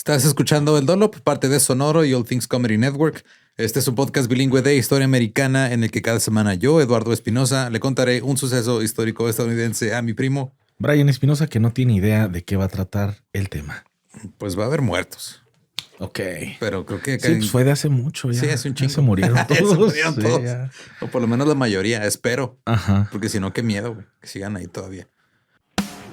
Estás escuchando El Dolop, parte de Sonoro y All Things Comedy Network. Este es un podcast bilingüe de historia americana en el que cada semana yo, Eduardo Espinosa, le contaré un suceso histórico estadounidense a mi primo Brian Espinosa, que no tiene idea de qué va a tratar el tema. Pues va a haber muertos. Ok. Pero creo que... Sí, pues fue de hace mucho ya. Sí, hace un Ya chingo. se murieron todos. Se murieron Sí, todos. ya. O por lo menos la mayoría, espero. Ajá. Porque si no, qué miedo, güey, que sigan ahí todavía.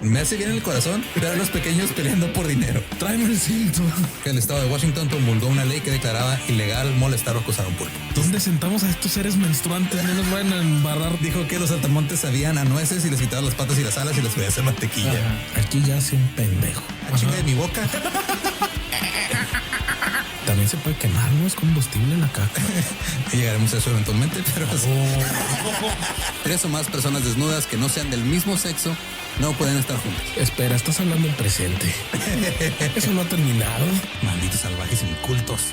Me hace bien el corazón ver a los pequeños peleando por dinero. Tráeme el cinto. El estado de Washington promulgó una ley que declaraba ilegal molestar o acosar a un pulpo. ¿Dónde sentamos a estos seres menstruantes? No nos vayan a embarrar. Dijo que los saltamontes sabían a nueces y les quitaban las patas y las alas y les podía hacer mantequilla. Ajá. Aquí ya hace un pendejo. A chinga de mi boca. También se puede quemar, ¿no? Es combustible la caca. Y llegaremos a eso eventualmente, pero... 3 o más personas desnudas que no sean del mismo sexo no pueden estar juntas. Espera, estás hablando en presente. Eso no ha terminado. Malditos salvajes incultos.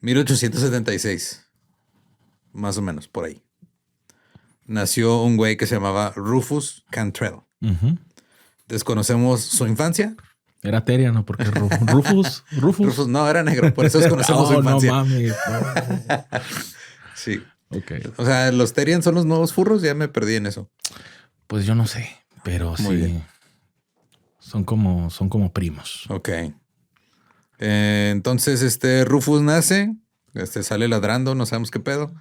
1876. Más o menos, por ahí. Nació un güey que se llamaba Rufus Cantrell. Desconocemos su infancia. Era Teria, ¿no? Porque Rufus. Rufus no, era negro, por eso desconocemos su infancia. No mames. No. Sí. Ok. O sea, los Terians son los nuevos furros, ya me perdí en eso. Pues yo no sé, pero Muy sí. bien. Son como primos. Ok. Entonces, Rufus nace, sale ladrando, no sabemos qué pedo.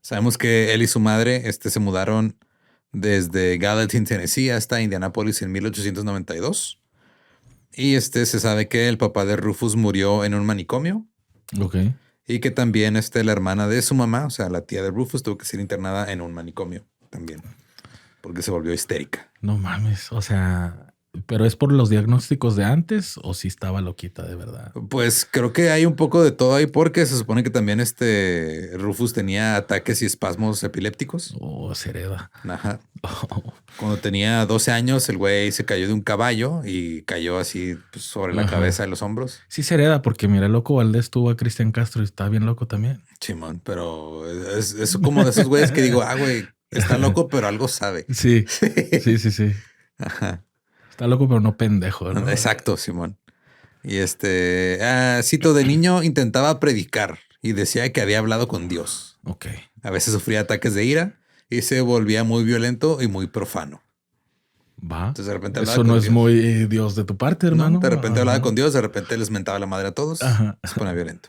Sabemos que él y su madre, se mudaron desde Gallatin, Tennessee, hasta Indianápolis en 1892. Y se sabe que el papá de Rufus murió en un manicomio. Ok. Y que también la hermana de su mamá, o sea, la tía de Rufus, tuvo que ser internada en un manicomio también. Porque se volvió histérica. No mames, o sea, ¿pero es por los diagnósticos de antes o si estaba loquita de verdad? Pues creo que hay un poco de todo ahí porque se supone que también Rufus tenía ataques y espasmos epilépticos. Oh, se hereda. Ajá. Oh. Cuando tenía 12 años, el güey se cayó de un caballo y cayó así pues, sobre la cabeza y los hombros. Sí se hereda porque mira, el loco Valdés tuvo a Cristian Castro y está bien loco también. Simón, pero es como de esos güeyes que digo, güey, está loco, pero algo sabe. Sí. Sí. Ajá. Está loco, pero no pendejo, ¿no? Exacto, Simón. Y cito, de niño intentaba predicar y decía que había hablado con Dios. Ok. A veces sufría ataques de ira y se volvía muy violento y muy profano. Va. Entonces de repente eso no es muy Dios de tu parte, hermano. ¿No? De repente hablaba con Dios, de repente les mentaba la madre a todos. Se ponía violento.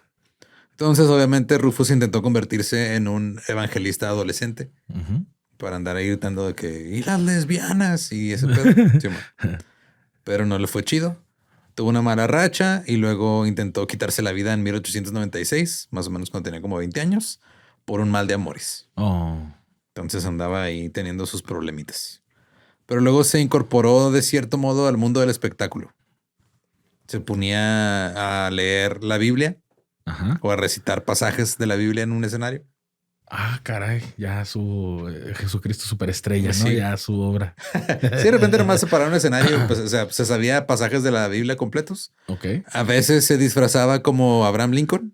Entonces, obviamente, Rufus intentó convertirse en un evangelista adolescente para andar ahí gritando de que y las lesbianas y ese pedo. Sí, pero no le fue chido. Tuvo una mala racha y luego intentó quitarse la vida en 1896, más o menos cuando tenía como 20 años, por un mal de amores. Oh. Entonces andaba ahí teniendo sus problemitas. Pero luego se incorporó de cierto modo al mundo del espectáculo. Se ponía a leer la Biblia o a recitar pasajes de la Biblia en un escenario. Ah, caray, ya su Jesucristo superestrella, Sí. ¿no? Ya su obra. Sí, de repente nomás se paraba en un escenario, pues, o sea, se sabía pasajes de la Biblia completos. Ok. A veces se disfrazaba como Abraham Lincoln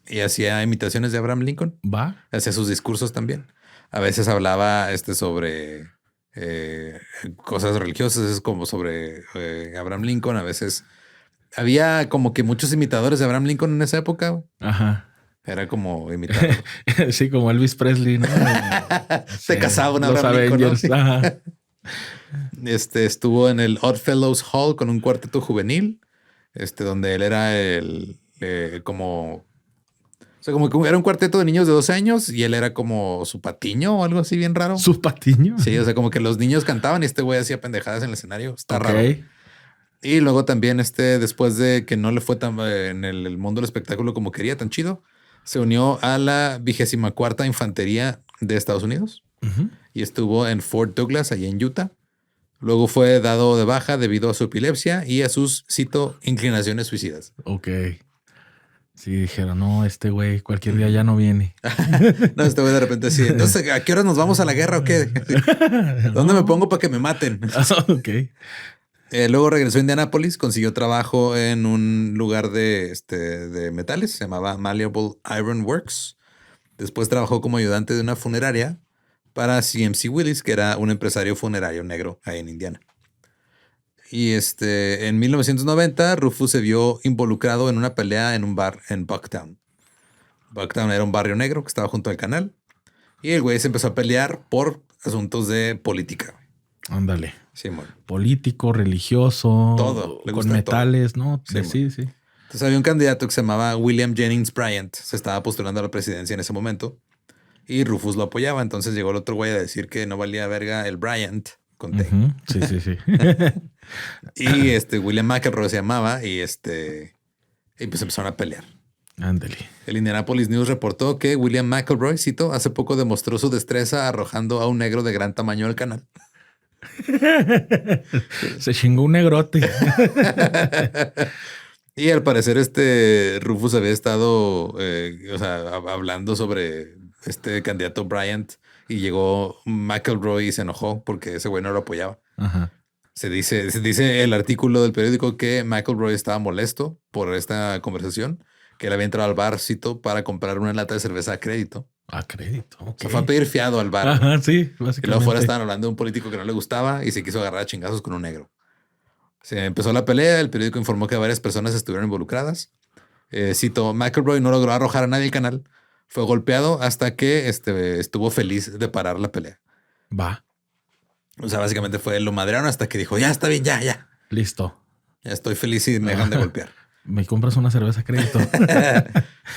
y hacía imitaciones de Abraham Lincoln. Va. Hacía sus discursos también. A veces hablaba sobre cosas religiosas, como sobre Abraham Lincoln. A veces había como que muchos imitadores de Abraham Lincoln en esa época. Güey. Ajá. Era como imitarlo. Sí, como Elvis Presley, ¿no? Se casaba un Los Abraham Lincoln, Avengers. ¿no? Ajá. Estuvo en el Oddfellows Hall con un cuarteto juvenil, donde él era como que era un cuarteto de niños de 12 años y él era como su patiño o algo así bien raro. ¿Su patiño? Sí, o sea, como que los niños cantaban y este güey hacía pendejadas en el escenario. Está raro. Y luego también después de que no le fue tan en el mundo del espectáculo como quería, tan chido, se unió a la 24ª Infantería de Estados Unidos y estuvo en Fort Douglas, allá en Utah. Luego fue dado de baja debido a su epilepsia y a sus, cito, inclinaciones suicidas. Ok. Sí, dijeron, no, este güey cualquier día ya no viene. No, este güey de repente así, entonces, ¿a qué hora nos vamos a la guerra o qué? ¿Dónde me pongo para que me maten? Ok. Luego regresó a Indianápolis, consiguió trabajo en un lugar de metales, se llamaba Malleable Iron Works. Después trabajó como ayudante de una funeraria para CMC Willis, que era un empresario funerario negro ahí en Indiana. Y en 1990, Rufus se vio involucrado en una pelea en un bar en Bucktown. Bucktown era un barrio negro que estaba junto al canal. Y el güey se empezó a pelear por asuntos de política. Ándale. Sí, mon. Político, religioso. Todo. Le con gusta metales, todo. ¿no? Sí, sí. Entonces había un candidato que se llamaba William Jennings Bryant. Se estaba postulando a la presidencia en ese momento. Y Rufus lo apoyaba. Entonces llegó el otro güey a decir que no valía verga el Bryant con T. Sí. Y William McElroy se llamaba. Y pues empezaron a pelear. Ándale. El Indianapolis News reportó que William McElroy, cito, hace poco demostró su destreza arrojando a un negro de gran tamaño al canal. Se chingó un negrote. Y al parecer Rufus había estado hablando sobre este candidato Bryant y llegó McElroy y se enojó porque ese güey no lo apoyaba. Ajá. Se dice el artículo del periódico que McElroy estaba molesto por esta conversación, que él había entrado al bar, cito, para comprar una lata de cerveza a crédito. A crédito, ok. Se fue a pedir fiado al bar. Ajá, sí, básicamente. Y luego afuera estaban hablando de un político que no le gustaba y se quiso agarrar a chingazos con un negro. Se empezó la pelea, el periódico informó que varias personas estuvieron involucradas. Cito, McElroy no logró arrojar a nadie al canal. Fue golpeado hasta que estuvo feliz de parar la pelea. Va. O sea, básicamente lo madrearon hasta que dijo, ya está bien, ya. Listo. Ya estoy feliz y me dejan de golpear. ¿Me compras una cerveza a crédito?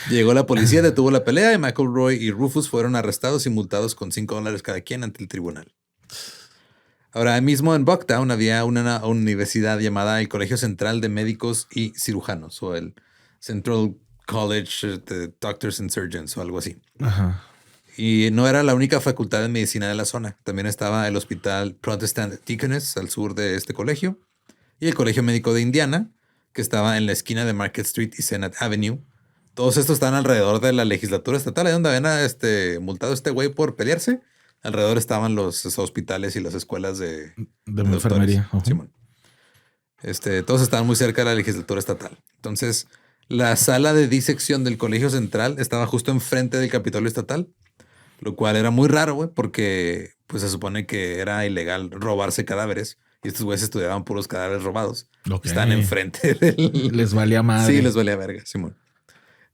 Llegó la policía, detuvo la pelea y McElroy y Rufus fueron arrestados y multados con $5 cada quien ante el tribunal. Ahora mismo en Bucktown había una universidad llamada el Colegio Central de Médicos y Cirujanos o el Central College de Doctors and Surgeons o algo así. Ajá. Y no era la única facultad de medicina de la zona. También estaba el Hospital Protestant Deaconess al sur de este colegio y el Colegio Médico de Indiana, que estaba en la esquina de Market Street y Senate Avenue. Todos estos están alrededor de la legislatura estatal, ahí donde habían multado a este güey por pelearse. Alrededor estaban los hospitales y las escuelas de enfermería. Simón. Todos estaban muy cerca de la legislatura estatal. Entonces, la sala de disección del Colegio Central estaba justo enfrente del Capitolio Estatal, lo cual era muy raro, güey, porque pues se supone que era ilegal robarse cadáveres. Y estos güeyes estudiaban puros cadáveres robados. Okay. Están enfrente del... Les valía madre. Sí, les valía verga, Simón.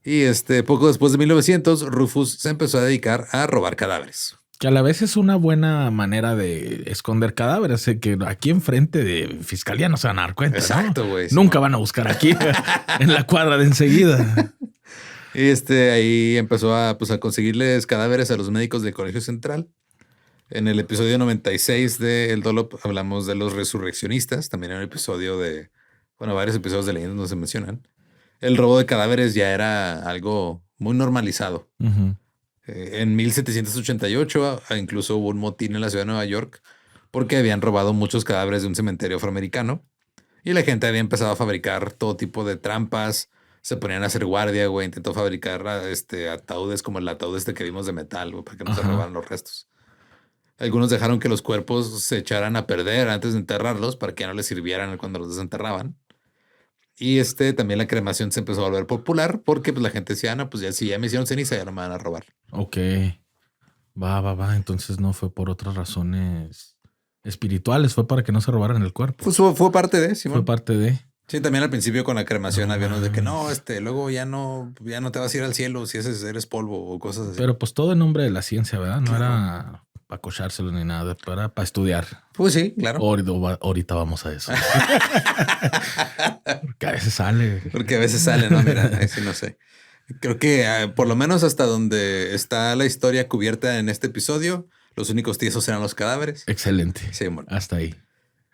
Y poco después de 1900, Rufus se empezó a dedicar a robar cadáveres. Que a la vez es una buena manera de esconder cadáveres. Que aquí enfrente de fiscalía no se van a dar cuenta. Exacto, güey. ¿no? Nunca van a buscar aquí en la cuadra de enseguida. Y ahí empezó a conseguirles cadáveres a los médicos del Colegio Central. En el episodio 96 de El Dolop hablamos de los resurreccionistas. También en un episodio varios episodios de Leyendas donde se mencionan. El robo de cadáveres ya era algo muy normalizado. Uh-huh. En 1788 incluso hubo un motín en la ciudad de Nueva York porque habían robado muchos cadáveres de un cementerio afroamericano y la gente había empezado a fabricar todo tipo de trampas. Se ponían a hacer guardia, güey. Intentó fabricar ataúdes como el ataúd que vimos de metal, güey, para que no se robaran los restos. Algunos dejaron que los cuerpos se echaran a perder antes de enterrarlos para que ya no les sirvieran cuando los desenterraban. Y también la cremación se empezó a volver popular porque pues la gente decía, no, pues ya me hicieron ceniza, ya no me van a robar. Ok. Va. Entonces no fue por otras razones espirituales, fue para que no se robaran el cuerpo. Pues fue parte de, Simón. Fue parte de. Sí, también al principio con la cremación había unos de que no, luego ya no te vas a ir al cielo si eres polvo o cosas así. Pero pues todo en nombre de la ciencia, ¿verdad? No era para cochárselo ni nada, era para estudiar. Pues sí, claro. Ahorita vamos a eso. Porque a veces sale. No, mira, sí, no sé. Creo que por lo menos hasta donde está la historia cubierta en este episodio, los únicos tiesos eran los cadáveres. Excelente. Sí, bueno. Hasta ahí.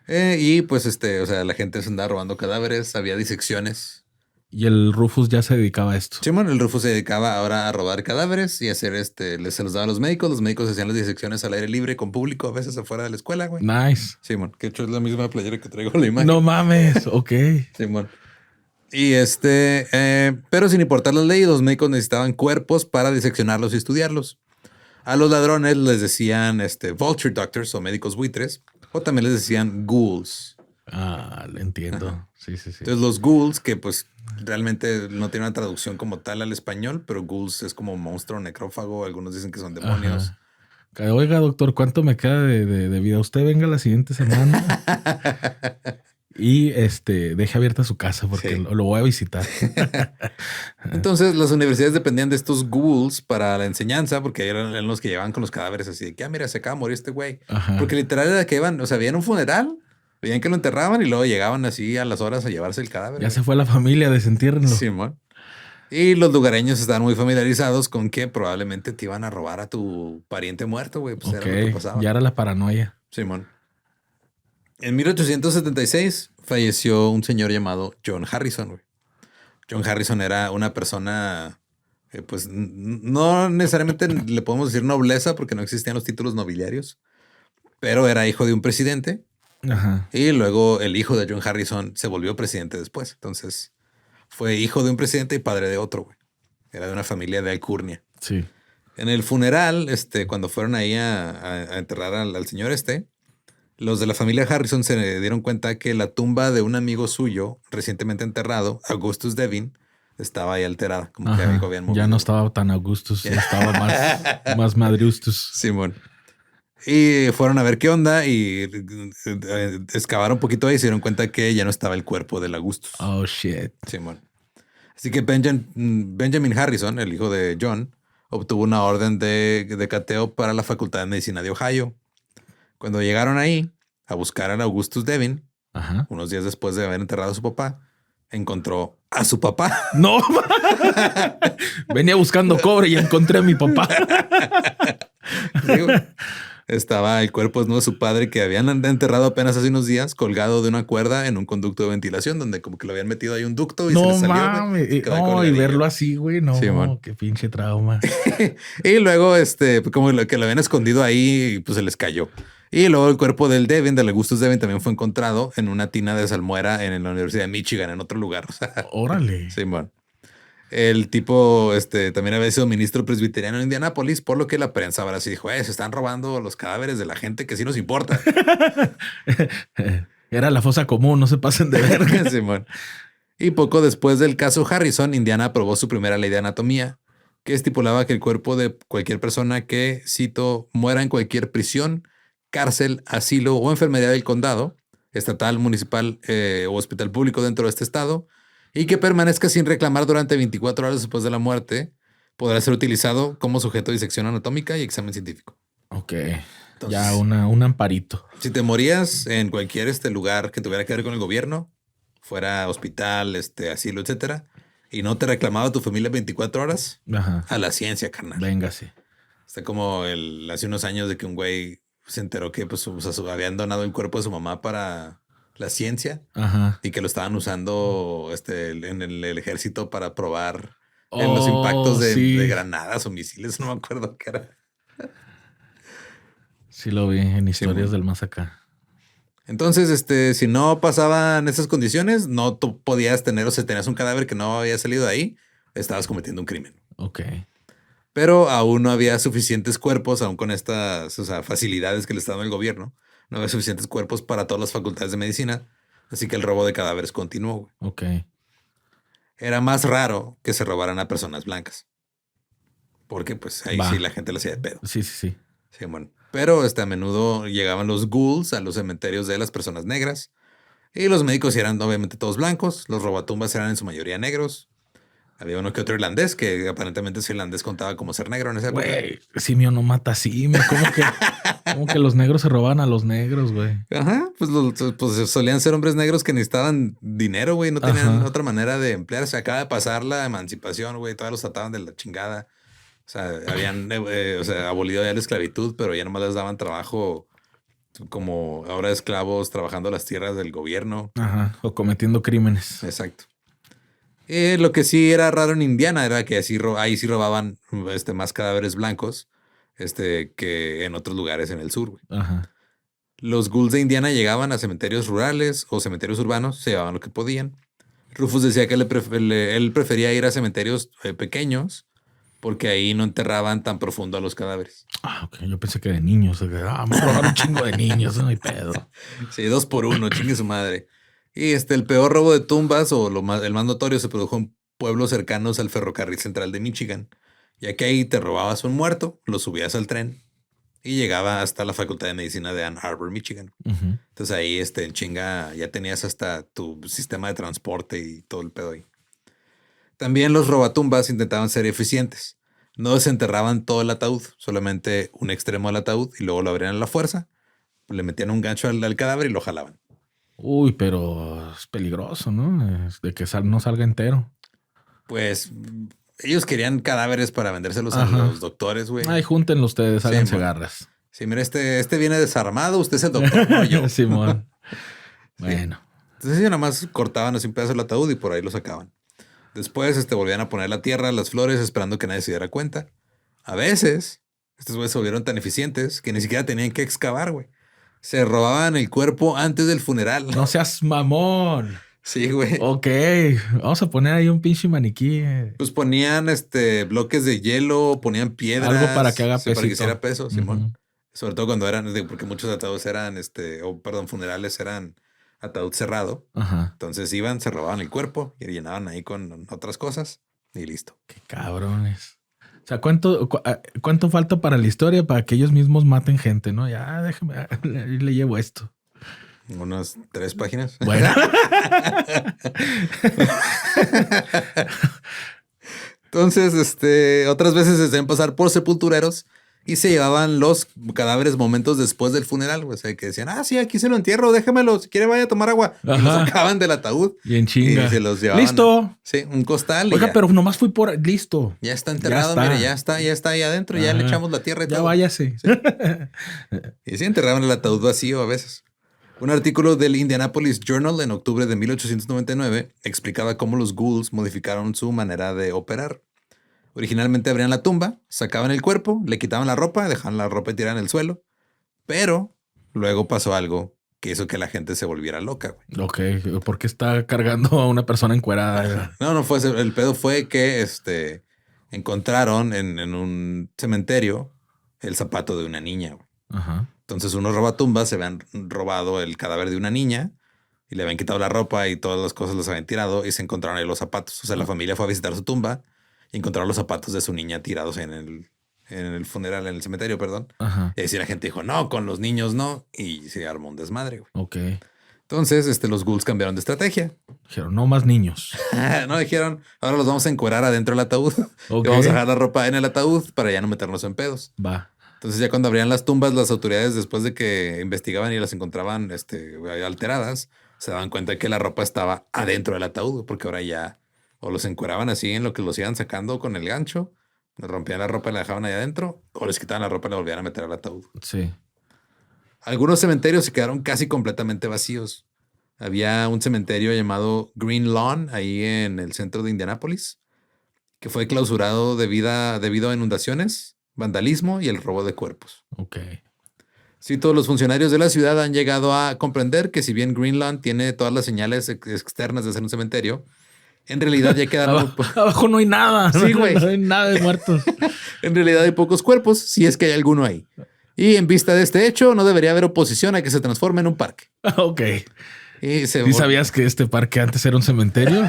Y pues la gente se andaba robando cadáveres, había disecciones. Y el Rufus ya se dedicaba a esto. Sí, bueno, el Rufus se dedicaba ahora a robar cadáveres y hacer se los daba a los médicos hacían las disecciones al aire libre con público, a veces afuera de la escuela, güey. Nice. Simón, que hecho es la misma playera que traigo la imagen. No mames, ok. Simón. Y pero sin importar las leyes, los médicos necesitaban cuerpos para diseccionarlos y estudiarlos. A los ladrones les decían vulture doctors o médicos buitres, o también les decían ghouls. Ah, lo entiendo. Ajá. Sí. Entonces los ghouls, que pues realmente no tiene una traducción como tal al español, pero ghouls es como monstruo, necrófago, algunos dicen que son demonios. Ajá. Oiga, doctor, ¿cuánto me queda de vida? Usted venga la siguiente semana Y deje abierta su casa porque lo voy a visitar. Entonces, las universidades dependían de estos ghouls para la enseñanza, porque eran los que llevaban con los cadáveres así de que, mira, se acaba de morir este güey. Ajá. Porque literal era que iban, o sea, veían un funeral, veían que lo enterraban y luego llegaban así a las horas a llevarse el cadáver. Ya se fue la familia, desentiérrenlo. Simón. Y los lugareños estaban muy familiarizados con que probablemente te iban a robar a tu pariente muerto, güey. Pues era lo que pasaba. Ya era la paranoia. Simón. En 1876 falleció un señor llamado John Harrison, güey. John Harrison era una persona, pues no necesariamente le podemos decir nobleza porque no existían los títulos nobiliarios, pero era hijo de un presidente. Ajá. Y luego el hijo de John Harrison se volvió presidente después. Entonces fue hijo de un presidente y padre de otro, güey. Era de una familia de alcurnia. Sí. En el funeral, cuando fueron ahí a enterrar al señor los de la familia Harrison se dieron cuenta que la tumba de un amigo suyo recientemente enterrado, Augustus Devin, estaba ahí alterada. Como que algo habían movido. Ya no estaba tan Augustus, estaba más Madriustus. Simón. Y fueron a ver qué onda y excavaron un poquito ahí y se dieron cuenta que ya no estaba el cuerpo del Augustus. Oh, shit. Simón. Así que Benjamin Harrison, el hijo de John, obtuvo una orden de cateo para la Facultad de Medicina de Ohio. Cuando llegaron ahí a buscar al Augustus Devin, unos días después de haber enterrado a su papá, encontró a su papá. No, venía buscando cobre y encontré a mi papá. Sí, estaba el cuerpo desnudo de su padre que habían enterrado apenas hace unos días, colgado de una cuerda en un conducto de ventilación donde como que lo habían metido ahí un ducto y se le salió. No, y verlo así, güey, no, sí, qué pinche trauma. Y luego, como que lo habían escondido ahí, pues se les cayó. Y luego el cuerpo del Augustus Devin, también fue encontrado en una tina de salmuera en la Universidad de Michigan, en otro lugar. Órale. Sí, bueno. El tipo también había sido ministro presbiteriano en Indianápolis, por lo que la prensa ahora sí dijo, se están robando los cadáveres de la gente que sí nos importa. Era la fosa común, no se pasen de verga. Simón. Y poco después del caso Harrison, Indiana aprobó su primera ley de anatomía, que estipulaba que el cuerpo de cualquier persona que, cito, muera en cualquier prisión, cárcel, asilo o enfermería del condado, estatal, municipal o hospital público dentro de este estado, y que permanezca sin reclamar durante 24 horas después de la muerte, podrá ser utilizado como sujeto de disección anatómica y examen científico. Ok. Entonces, ya un amparito. Si te morías en cualquier lugar que tuviera que ver con el gobierno, fuera hospital, asilo, etcétera, y no te reclamaba tu familia 24 horas, a la ciencia, carnal. Véngase. Está como hace unos años de que un güey se enteró que pues, habían donado el cuerpo de su mamá para la ciencia y que lo estaban usando en el ejército para probar en los impactos de granadas o misiles. No me acuerdo qué era. Sí lo vi en Historias del Más Acá. Entonces, si no pasaban esas condiciones, no podías tener, o sea, tenías un cadáver que no había salido de ahí, estabas cometiendo un crimen. Ok. Pero aún no había suficientes cuerpos, aún con estas facilidades que le está dando el gobierno. No había suficientes cuerpos para todas las facultades de medicina. Así que el robo de cadáveres continuó. Güey. Ok. Era más raro que se robaran a personas blancas. Porque pues ahí sí la gente lo hacía de pedo. Sí. Sí, bueno. Pero a menudo llegaban los ghouls a los cementerios de las personas negras. Y los médicos eran obviamente todos blancos. Los robatumbas eran en su mayoría negros. Había uno que otro irlandés, que aparentemente ese irlandés contaba como ser negro en esa época. Güey, simio no mata simio. ¿Cómo que los negros se robaban a los negros, güey? Ajá, pues solían ser hombres negros que necesitaban dinero, güey. No tenían otra manera de emplearse. Acaba de pasar la emancipación, güey. Todos los trataban de la chingada. O sea, habían abolido ya la esclavitud, pero ya nomás les daban trabajo como ahora esclavos trabajando las tierras del gobierno. Ajá, o cometiendo crímenes. Exacto. Lo que sí era raro en Indiana era que ahí sí robaban más cadáveres blancos que en otros lugares en el sur. Güey. Ajá. Los ghouls de Indiana llegaban a cementerios rurales o cementerios urbanos, se llevaban lo que podían. Rufus decía que él prefería ir a cementerios pequeños porque ahí no enterraban tan profundo a los cadáveres. Ah, ok. Yo pensé que de niños. Vamos a robar un chingo de niños, no hay pedo. Sí, 2 por 1, chingue su madre. Y el peor robo de tumbas o el más notorio se produjo en pueblos cercanos al ferrocarril central de Michigan, ya que ahí te robabas un muerto, lo subías al tren y llegaba hasta la Facultad de Medicina de Ann Arbor, Michigan. Entonces ahí en chinga ya tenías hasta tu sistema de transporte y todo el pedo ahí. También los robatumbas intentaban ser eficientes. No desenterraban todo el ataúd, solamente un extremo del ataúd y luego lo abrían a la fuerza. Le metían un gancho al cadáver y lo jalaban. Uy, pero es peligroso, ¿no? De que no salga entero. Pues ellos querían cadáveres para vendérselos a los doctores, güey. Ay, júntenlo ustedes, háganse garras. Sí, mira, este viene desarmado, usted es el doctor, no yo. Simón. Sí. Bueno. Entonces ellos nada más cortaban así un pedazo del ataúd y por ahí lo sacaban. Después volvían a poner la tierra, las flores, esperando que nadie se diera cuenta. A veces, estos güeyes se volvieron tan eficientes que ni siquiera tenían que excavar, güey. Se robaban el cuerpo antes del funeral. No seas mamón. Sí, güey. Ok, vamos a poner ahí un pinche maniquí. Pues ponían bloques de hielo, ponían piedras. Algo para que haga peso. Para que hiciera peso, Simón. Sobre todo cuando porque muchos ataúdes eran, funerales eran ataúd cerrado. Ajá. Entonces iban, se robaban el cuerpo y llenaban ahí con otras cosas y listo. Qué cabrones. O sea, ¿cuánto falta para la historia para que ellos mismos maten gente, no? Ya, déjame, le llevo esto. Unas 3 páginas. Bueno. Entonces, otras veces se hacían pasar por sepultureros y se llevaban los cadáveres momentos después del funeral. O sea, que decían, sí, aquí se lo entierro, déjamelo. Si quiere, vaya a tomar agua. Ajá. Y lo sacaban del ataúd. Y en chinga. Y se los llevaban. ¡Listo! Sí, un costal. Oiga, pero nomás fui por... ¡Listo! Ya está enterrado, mire, ya está ahí adentro. Ya le echamos la tierra y ya todo. Ya váyase. Sí. Y sí, enterraban el ataúd vacío a veces. Un artículo del Indianapolis Journal en octubre de 1899 explicaba cómo los ghouls modificaron su manera de operar. Originalmente abrían la tumba, sacaban el cuerpo, le quitaban la ropa, dejaban la ropa tirada en el suelo. Pero luego pasó algo que hizo que la gente se volviera loca. Ok, ¿por qué está cargando a una persona encuerada? No fue el pedo fue que encontraron en un cementerio el zapato de una niña. Ajá. Entonces unos robatumbas se habían robado el cadáver de una niña y le habían quitado la ropa y todas las cosas los habían tirado y se encontraron ahí los zapatos. O sea, la familia fue a visitar su tumba y encontraron los zapatos de su niña tirados en el funeral, en el cementerio, perdón. Ajá. Y así la gente dijo, no, con los niños no. Y se armó un desmadre, güey. Ok. Entonces, los ghouls cambiaron de estrategia. Dijeron, no más niños. No, dijeron, ahora los vamos a encuerar adentro del ataúd. Okay. Y vamos a dejar la ropa en el ataúd para ya no meternos en pedos. Va. Entonces ya cuando abrían las tumbas, las autoridades, después de que investigaban y las encontraban alteradas, se daban cuenta de que la ropa estaba adentro del ataúd, porque ahora ya o los encueraban así en lo que los iban sacando con el gancho, les rompían la ropa y la dejaban ahí adentro, o les quitaban la ropa y la volvían a meter al ataúd. Sí. Algunos cementerios se quedaron casi completamente vacíos. Había un cementerio llamado Green Lawn ahí en el centro de Indianápolis, que fue clausurado debido a inundaciones, vandalismo y el robo de cuerpos. Ok. Sí, todos los funcionarios de la ciudad han llegado a comprender que si bien Greenland tiene todas las señales externas de ser un cementerio, en realidad ya quedaron... Abajo no hay nada. Sí, güey. No hay nada de muertos. En realidad hay pocos cuerpos, si es que hay alguno ahí. Y en vista de este hecho, no debería haber oposición a que se transforme en un parque. Ok. ¿Y sabías que este parque antes era un cementerio?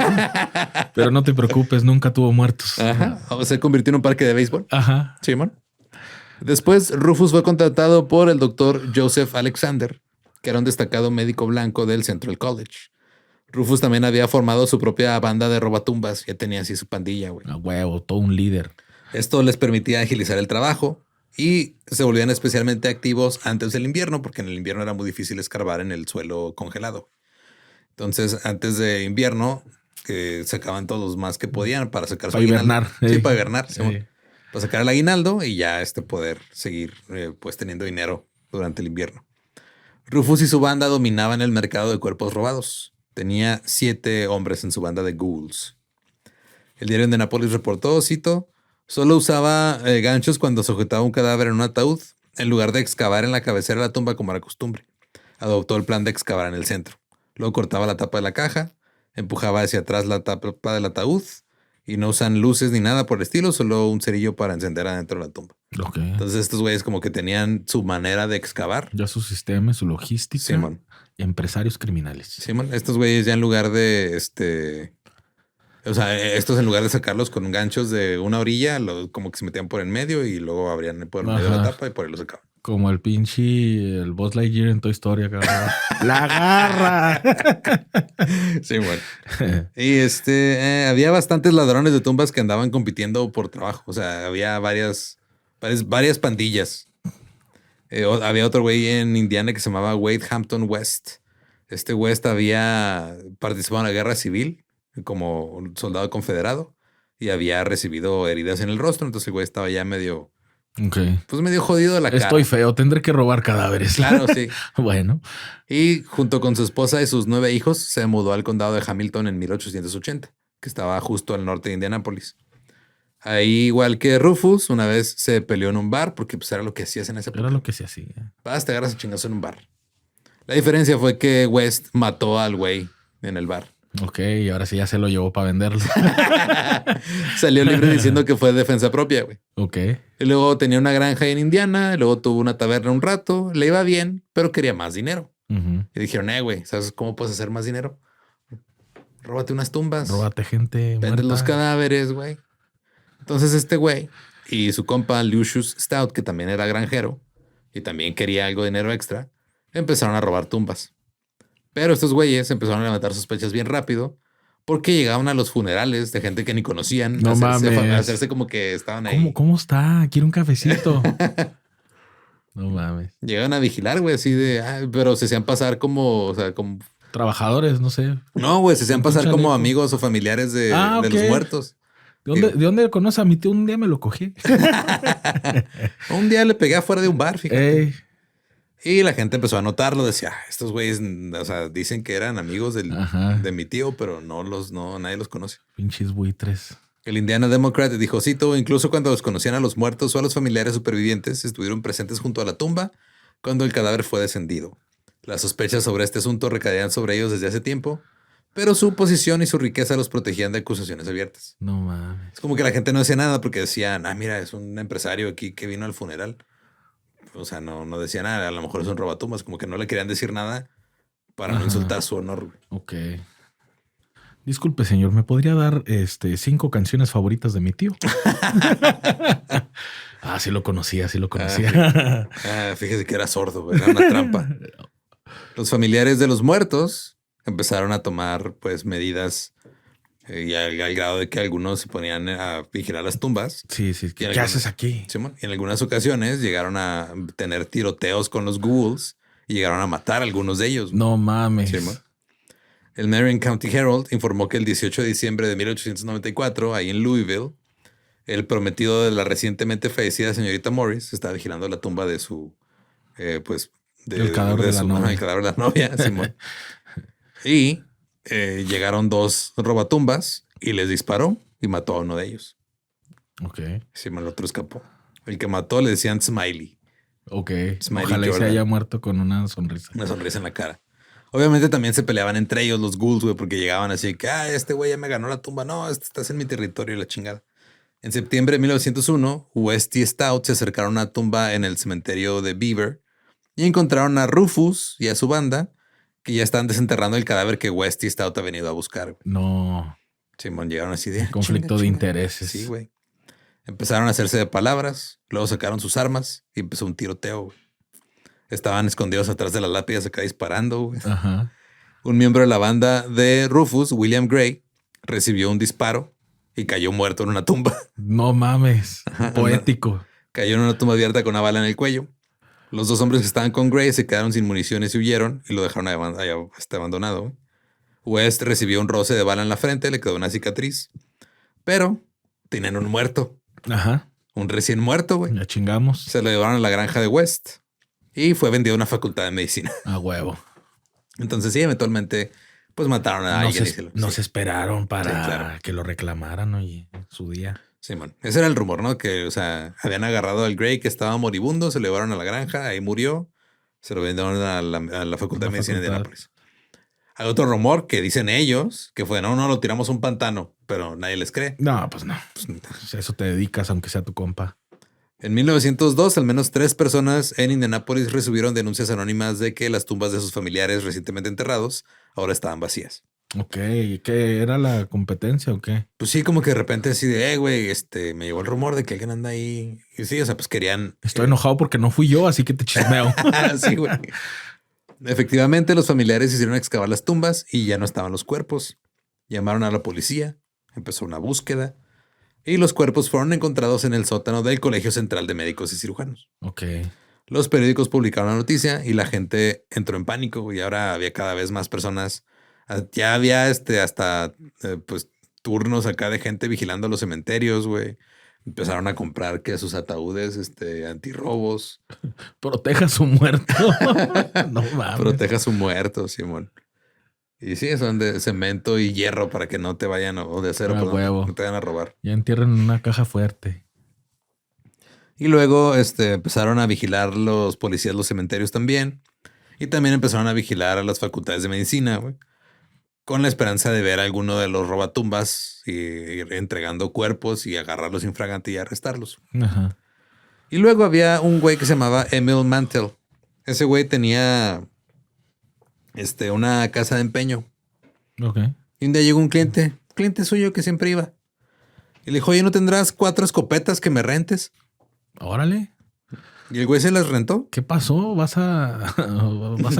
Pero no te preocupes, nunca tuvo muertos. Ajá. Se convirtió en un parque de béisbol. Ajá. Simón. Después, Rufus fue contratado por el doctor Joseph Alexander, que era un destacado médico blanco del Central College. Rufus también había formado su propia banda de robatumbas. Ya tenía así su pandilla, güey. A huevo, todo un líder. Esto les permitía agilizar el trabajo y se volvían especialmente activos antes del invierno, porque en el invierno era muy difícil escarbar en el suelo congelado. Entonces, antes de invierno, sacaban todos los más que podían para sacar su aguinaldo. Hibernar. Sí, para hibernar. Sí. Para sacar el aguinaldo y ya poder seguir pues teniendo dinero durante el invierno. Rufus y su banda dominaban el mercado de cuerpos robados. Tenía 7 hombres en su banda de ghouls. El diario Indianapolis reportó, cito, solo usaba ganchos cuando sujetaba un cadáver en un ataúd, en lugar de excavar en la cabecera de la tumba como era costumbre. Adoptó el plan de excavar en el centro. Luego cortaba la tapa de la caja, empujaba hacia atrás la tapa del ataúd y no usan luces ni nada por el estilo, solo un cerillo para encender adentro de la tumba. Okay. Entonces estos güeyes como que tenían su manera de excavar. Ya su sistema, su logística. Simón. Empresarios criminales. Simón, estos güeyes ya en lugar de estos en lugar de sacarlos con ganchos de una orilla, como que se metían por en medio y luego abrían por el medio de la tapa y por ahí lo sacaban. Como el el Buzz Lightyear en Toy Story, cabrón. ¡La agarra! Sí, bueno. Y había bastantes ladrones de tumbas que andaban compitiendo por trabajo. O sea, había varias pandillas. Había otro güey en Indiana que se llamaba Wade Hampton West. Este West había participado en la guerra civil como un soldado confederado y había recibido heridas en el rostro. Entonces el güey estaba ya medio jodido de la cara. Estoy feo, tendré que robar cadáveres. Claro, sí. Bueno. Y junto con su esposa y sus 9 hijos se mudó al condado de Hamilton en 1880, que estaba justo al norte de Indianápolis. Ahí, igual que Rufus, una vez se peleó en un bar, porque pues era lo que hacías en esa época. Era lo que se hacía. Vas, te agarras a chingazo en un bar. La diferencia fue que West mató al güey en el bar. Ok, y ahora sí ya se lo llevó para venderlo. Salió libre diciendo que fue defensa propia, güey. Ok. Y luego tenía una granja en Indiana, luego tuvo una taberna un rato, le iba bien, pero quería más dinero. Y dijeron, güey, ¿sabes cómo puedes hacer más dinero? Róbate unas tumbas. Róbate gente. Vende los cadáveres, güey. Entonces este güey y su compa Lucius Stout, que también era granjero y también quería algo de dinero extra, empezaron a robar tumbas. Pero estos güeyes empezaron a levantar sospechas bien rápido porque llegaban a los funerales de gente que ni conocían. No mames. A hacerse como que estaban ahí. ¿Cómo está? Quiero un cafecito. No mames. Llegan a vigilar, güey, así de... pero se hacían pasar como... O sea, como... Trabajadores, no sé. No, güey, se hacían pasar como amigos o familiares de los muertos. ¿De dónde conoces a mi tío? Un día me lo cogí. Un día le pegué afuera de un bar, fíjate. Y la gente empezó a notarlo. Decía, estos güeyes, o sea, dicen que eran amigos de mi tío, pero nadie los conoce. Pinches buitres. El Indiana Democrat dijo, cito, incluso cuando los conocían a los muertos o a los familiares supervivientes, estuvieron presentes junto a la tumba cuando el cadáver fue descendido. Las sospechas sobre este asunto recaían sobre ellos desde hace tiempo, pero su posición y su riqueza los protegían de acusaciones abiertas. No mames. Es como que la gente no decía nada porque decían, mira, es un empresario aquí que vino al funeral. O sea, no decía nada. A lo mejor es un robatumbas. Como que no le querían decir nada para no insultar su honor. Ok. Disculpe, señor, ¿me podría dar 5 canciones favoritas de mi tío? Sí lo conocía. Fíjese que era sordo, era una trampa. Los familiares de los muertos empezaron a tomar pues medidas y al grado de que algunos se ponían a vigilar las tumbas. Sí. ¿Qué haces aquí? Simón, y en algunas ocasiones llegaron a tener tiroteos con los ghouls y llegaron a matar a algunos de ellos. No mames. Simón. El Marion County Herald informó que el 18 de diciembre de 1894, ahí en Louisville, el prometido de la recientemente fallecida señorita Morris estaba vigilando la tumba de su, el cadáver de la novia, Simón. Y llegaron 2 robatumbas y les disparó y mató a uno de ellos. Ok. Simón, el otro escapó. El que mató le decían Smiley. Ok. Smiley Ojalá Jordan. Se haya muerto con una sonrisa. Una sonrisa en la cara. Obviamente también se peleaban entre ellos los ghouls, güey, porque llegaban así que, este güey ya me ganó la tumba. No, estás en mi territorio y la chingada. En septiembre de 1901, West y Stout se acercaron a una tumba en el cementerio de Beaver y encontraron a Rufus y a su banda que ya estaban desenterrando el cadáver que West y Stout ha venido a buscar, güey. No. Simón, llegaron así de... conflicto de intereses. Sí, güey. Empezaron a hacerse de palabras, luego sacaron sus armas y empezó un tiroteo, güey. Estaban escondidos atrás de las lápidas acá disparando, güey. Ajá. Un miembro de la banda de Rufus, William Gray, recibió un disparo y cayó muerto en una tumba. No mames. Poético. Cayó en una tumba abierta con una bala en el cuello. Los 2 hombres que estaban con Gray se quedaron sin municiones y huyeron y lo dejaron abandonado, güey. West recibió un roce de bala en la frente, le quedó una cicatriz, pero tenían un muerto. Ajá. Un recién muerto, güey. Ya chingamos. Se lo llevaron a la granja de West y fue vendido a una facultad de medicina. A huevo. Entonces sí, eventualmente pues mataron a alguien. Nos esperaron para que lo reclamaran, oye, su día. Simón, ese era el rumor, ¿no? Que, o sea, habían agarrado al Gray que estaba moribundo, se lo llevaron a la granja, ahí murió, se lo vendieron a la facultad de medicina de Indianápolis. Hay otro rumor que dicen ellos que fue, no, lo tiramos a un pantano, pero nadie les cree. No, pues no. Pues eso te dedicas, aunque sea tu compa. En 1902, al menos 3 personas en Indianápolis recibieron denuncias anónimas de que las tumbas de sus familiares recientemente enterrados ahora estaban vacías. Ok, ¿qué era la competencia o qué? Pues sí, como que de repente así de, güey, me llegó el rumor de que alguien anda ahí. Y sí, o sea, pues querían. Estoy enojado porque no fui yo, así que te chismeo. Sí, güey. Efectivamente, los familiares hicieron excavar las tumbas y ya no estaban los cuerpos. Llamaron a la policía, empezó una búsqueda y los cuerpos fueron encontrados en el sótano del Colegio Central de Médicos y Cirujanos. Ok. Los periódicos publicaron la noticia y la gente entró en pánico y ahora había cada vez más personas. Ya había hasta pues turnos acá de gente vigilando los cementerios, güey. Empezaron a comprar que sus ataúdes, antirrobos. Proteja a su muerto. No mames. Proteja a su muerto, Simón. Y sí, son de cemento y hierro para que no te vayan, o de acero, perdón, huevo. no te vayan a robar. Ya entierran en una caja fuerte. Y luego empezaron a vigilar los policías los cementerios también. Y también empezaron a vigilar a las facultades de medicina, güey, con la esperanza de ver a alguno de los robatumbas y ir entregando cuerpos y agarrarlos infragante y arrestarlos. Ajá. Y luego había un güey que se llamaba Emil Mantel. Ese güey tenía una casa de empeño. Ok. Y un día llegó un cliente suyo que siempre iba. Y le dijo, oye, ¿no tendrás 4 escopetas que me rentes? Órale. Y el güey se las rentó. ¿Qué pasó? ¿Vas a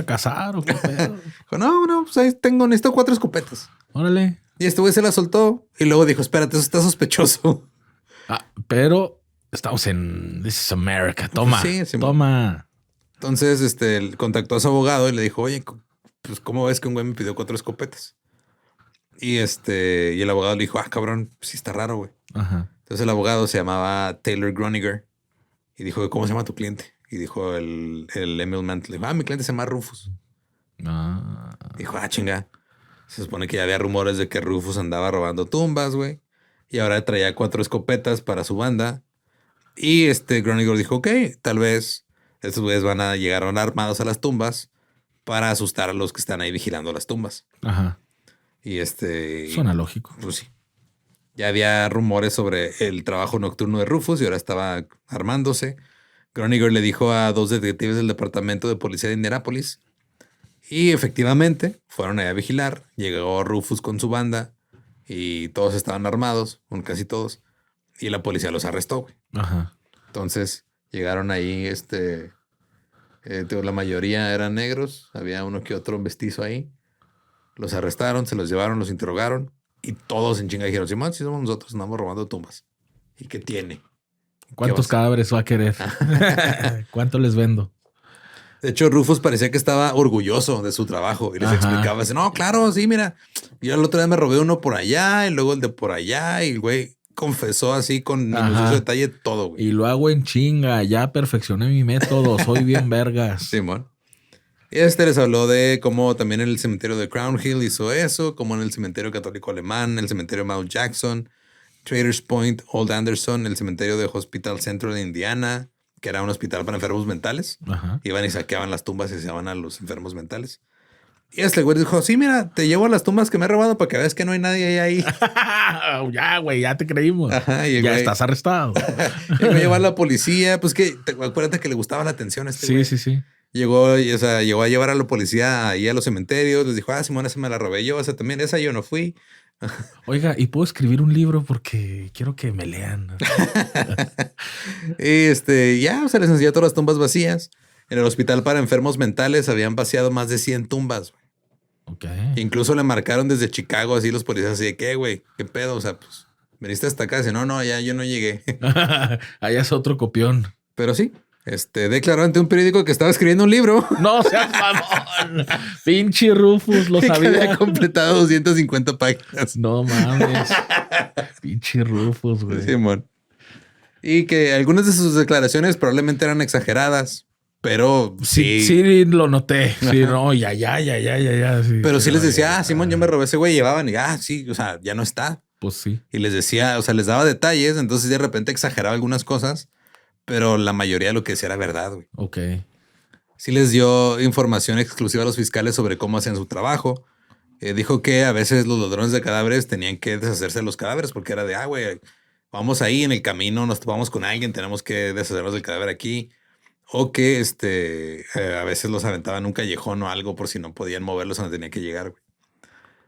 cazar o qué pedo? Dijo, no, pues ahí necesito 4 escopetas. Órale. Y este güey se las soltó. Y luego dijo, espérate, eso está sospechoso. Pero estamos en This is America. Toma. Sí, toma. Entonces, contactó a su abogado y le dijo, oye, pues, ¿cómo ves que un güey me pidió 4 escopetas? Y y el abogado le dijo, cabrón, sí está raro, güey. Ajá. Entonces el abogado se llamaba Taylor Groniger y dijo, ¿cómo se llama tu cliente? Y dijo el Emil Mantle, dijo, mi cliente se llama Rufus. Dijo, chinga. Se supone que ya había rumores de que Rufus andaba robando tumbas, güey. Y ahora traía 4 escopetas para su banda. Y Groniger dijo, ok, tal vez estos güeyes van a llegar armados a las tumbas para asustar a los que están ahí vigilando las tumbas. Ajá. Y suena lógico. Pues sí. Ya había rumores sobre el trabajo nocturno de Rufus y ahora estaba armándose. Groniger le dijo a 2 detectives del departamento de policía de Indianápolis. Y efectivamente fueron allá a vigilar. Llegó Rufus con su banda y todos estaban armados, casi todos. Y la policía los arrestó, güey. Ajá. Entonces llegaron ahí, la mayoría eran negros. Había uno que otro mestizo ahí. Los arrestaron, se los llevaron, los interrogaron. Y todos en chinga dijeron, Simón, si somos nosotros, andamos robando tumbas. ¿Y qué tiene? ¿Cuántos cadáveres va a querer? ¿Cuánto les vendo? De hecho, Rufus parecía que estaba orgulloso de su trabajo y les explicaba, no, claro, sí, mira, yo el otro día me robé uno por allá y luego el de por allá y el güey confesó así con minucioso detalle todo, güey. Y lo hago en chinga, ya perfeccioné mi método, soy bien vergas. Simón. Y les habló de cómo también en el cementerio de Crown Hill hizo eso, como en el cementerio católico alemán, el cementerio Mount Jackson, Traders Point, Old Anderson, el cementerio de Hospital Central de Indiana, que era un hospital para enfermos mentales. Ajá. Iban y saqueaban las tumbas y se iban a los enfermos mentales. Y güey dijo, sí, mira, te llevo a las tumbas que me he robado para que veas que no hay nadie ahí. Ya, güey, ya te creímos. Ajá, y ya güey, estás arrestado. Y me llevó a la policía. Pues que acuérdate que le gustaba la atención a güey. Sí. Llegó a llevar a la policía ahí a los cementerios. Les dijo, Simón, esa me la robé yo. Esa también, esa yo no fui. Oiga, ¿y puedo escribir un libro? Porque quiero que me lean. Y les enseñó todas las tumbas vacías. En el hospital para enfermos mentales habían vaciado más de 100 tumbas. Okay. Incluso le marcaron desde Chicago así los policías así de ¿qué, güey? ¿Qué pedo? O sea, pues veniste hasta acá. Dice, no, ya yo no llegué. Allá es otro copión. Pero sí. Declaró ante un periódico que estaba escribiendo un libro. No seas mamón. Pinche Rufus, lo sabía. Que había completado 250 páginas. No mames. Pinche Rufus, güey. Simón. Y que algunas de sus declaraciones probablemente eran exageradas, pero sí lo noté. Sí, no, ya. Sí, pero sí les decía, Simón, yo me robé ese güey, llevaban y sí, o sea, ya no está. Pues sí. Y les decía, o sea, les daba detalles, entonces de repente exageraba algunas cosas. Pero la mayoría de lo que decía era verdad, güey. Ok. Sí les dio información exclusiva a los fiscales sobre cómo hacían su trabajo. Dijo que a veces los ladrones de cadáveres tenían que deshacerse de los cadáveres porque era de, güey, vamos ahí en el camino, nos topamos con alguien, tenemos que deshacernos del cadáver aquí. O que a veces los aventaban en un callejón o algo por si no podían moverlos donde tenían que llegar, güey.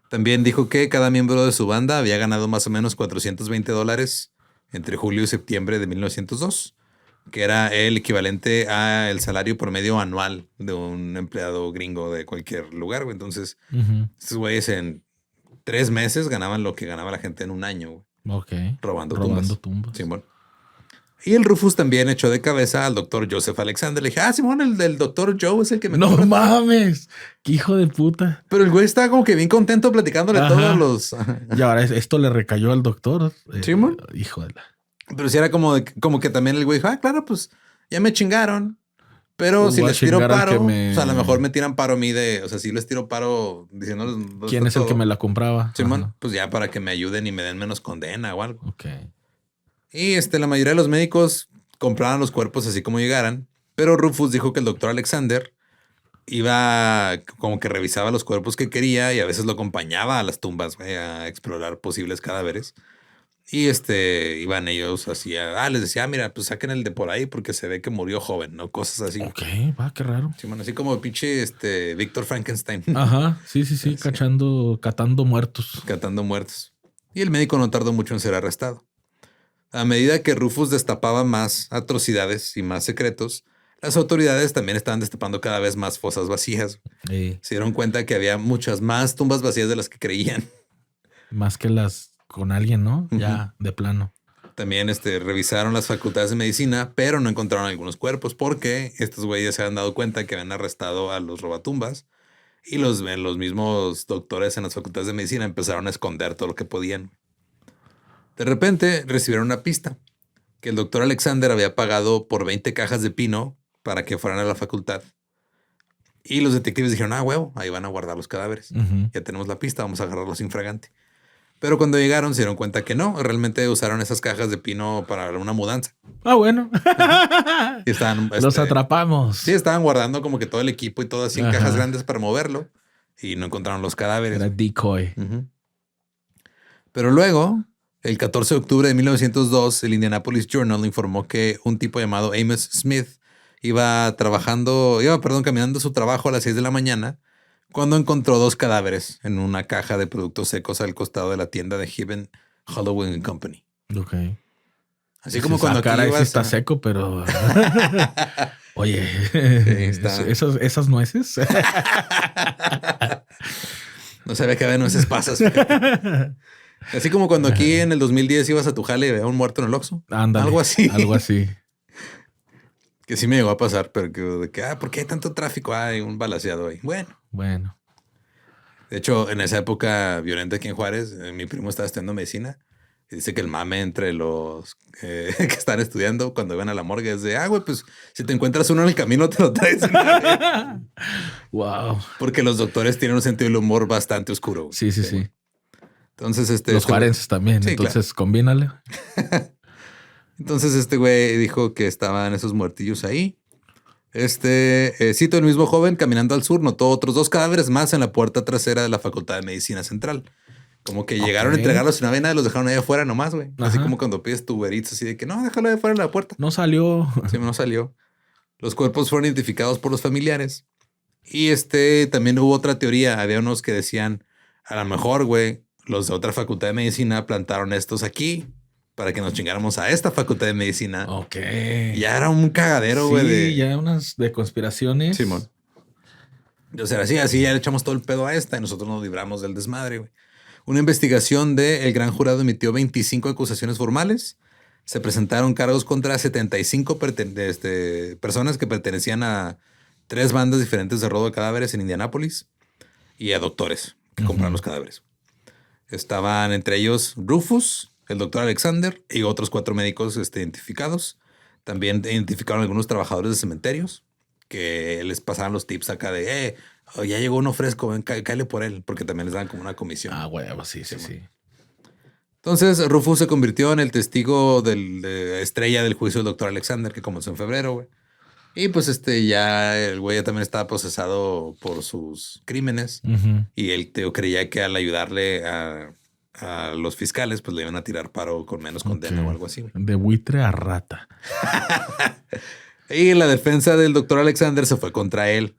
También dijo que cada miembro de su banda había ganado más o menos $420 entre julio y septiembre de 1902, que era el equivalente al salario promedio anual de un empleado gringo de cualquier lugar, güey. Entonces, estos güeyes en 3 meses ganaban lo que ganaba la gente en un año, güey. Ok. Robando tumbas. Simón. Y el Rufus también echó de cabeza al doctor Joseph Alexander. Le dije, Simón, el del doctor Joe es el que me... ¡No mames! ¡Qué hijo de puta! Pero el güey estaba como que bien contento platicándole a todos los... Y ahora esto le recayó al doctor. Simón. Hijo de la... Pero si era como que también el güey dijo, claro, pues ya me chingaron. Pero pues si les tiro paro, pues a lo mejor me tiran paro a mí si les tiro paro diciéndoles... ¿Quién es el que me la compraba? Simón, pues ya para que me ayuden y me den menos condena o algo. Ok. Y la mayoría de los médicos compraban los cuerpos así como llegaran, pero Rufus dijo que el doctor Alexander iba como que revisaba los cuerpos que quería y a veces lo acompañaba a las tumbas, güey, a explorar posibles cadáveres. Y iban ellos así, les decía, mira, pues saquen el de por ahí porque se ve que murió joven, ¿no? Cosas así. Ok, qué raro. Sí, así como pinche Víctor Frankenstein. Ajá, sí, catando muertos. Catando muertos. Y el médico no tardó mucho en ser arrestado. A medida que Rufus destapaba más atrocidades y más secretos, las autoridades también estaban destapando cada vez más fosas vacías. Sí. Se dieron cuenta que había muchas más tumbas vacías de las que creían. Más que las con alguien, ¿no? Ya, de plano. También revisaron las facultades de medicina, pero no encontraron algunos cuerpos porque estos güeyes se habían dado cuenta que habían arrestado a los robatumbas y los mismos doctores en las facultades de medicina empezaron a esconder todo lo que podían. De repente recibieron una pista que el doctor Alexander había pagado por 20 cajas de pino para que fueran a la facultad. Y los detectives dijeron, huevo, ahí van a guardar los cadáveres. Ya tenemos la pista, vamos a agarrarlos infragante. Pero cuando llegaron se dieron cuenta que no, realmente usaron esas cajas de pino para una mudanza. Bueno. Y estaban, los atrapamos. Sí, estaban guardando como que todo el equipo y todo así en cajas grandes para moverlo. Y no encontraron los cadáveres. Era decoy. Pero luego, el 14 de octubre de 1902, el Indianapolis Journal informó que un tipo llamado Amos Smith iba caminando a su trabajo a las 6 de la mañana cuando encontró 2 cadáveres en una caja de productos secos al costado de la tienda de Heaven Halloween Company. Ok. Así como cuando aquí ibas está seco, pero... Oye, ¿esas nueces? No sabía que había nueces pasas. Así como cuando aquí en el 2010 ibas a tu jale y veía un muerto en el Oxxo. Ándale. Algo así. Algo así. Que sí me llegó a pasar, pero ¿por qué hay tanto tráfico? Hay un balaceado ahí. Bueno. De hecho, en esa época violenta aquí en Juárez, mi primo estaba estudiando medicina y dice que el mame entre los que están estudiando cuando iban a la morgue es de, güey, pues si te encuentras uno en el camino te lo traes. Wow. Porque los doctores tienen un sentido del humor bastante oscuro. Güey. Sí. Entonces, los juarenses también. Sí, entonces, claro. Combínale. Entonces, este güey dijo que estaban esos muertillos ahí. Cito, el mismo joven caminando al sur notó otros 2 cadáveres más en la puerta trasera de la Facultad de Medicina Central. Como que llegaron a entregarlos y no había nada, los dejaron ahí afuera nomás, güey. Así como cuando pides tu Uber Eats, así de que no, déjalo ahí afuera en la puerta. No salió. Sí, no salió. Los cuerpos fueron identificados por los familiares. Y también hubo otra teoría. Había unos que decían, a lo mejor, güey, los de otra facultad de medicina plantaron estos aquí para que nos chingáramos a esta facultad de medicina. Ok. Y ya era un cagadero, güey. Sí, ya unas de conspiraciones. Simón. O sea, así ya le echamos todo el pedo a esta y nosotros nos libramos del desmadre, güey. Una investigación del gran jurado emitió 25 acusaciones formales. Se presentaron cargos contra 75 personas que pertenecían a 3 bandas diferentes de robo de cadáveres en Indianápolis y a doctores que compraron los cadáveres. Estaban entre ellos Rufus, el doctor Alexander y otros 4 médicos identificados. También identificaron algunos trabajadores de cementerios que les pasaban los tips acá de, ya llegó uno fresco, ven, cáele por él, porque también les daban como una comisión. Huevo, sí. Entonces, Rufus se convirtió en el testigo de estrella del juicio del doctor Alexander, que comenzó en febrero, güey. Y pues ya el güey ya también estaba procesado por sus crímenes. Y él creía que al ayudarle a los fiscales, pues le iban a tirar paro con menos condena o algo así. Güey. De buitre a rata. Y la defensa del doctor Alexander se fue contra él.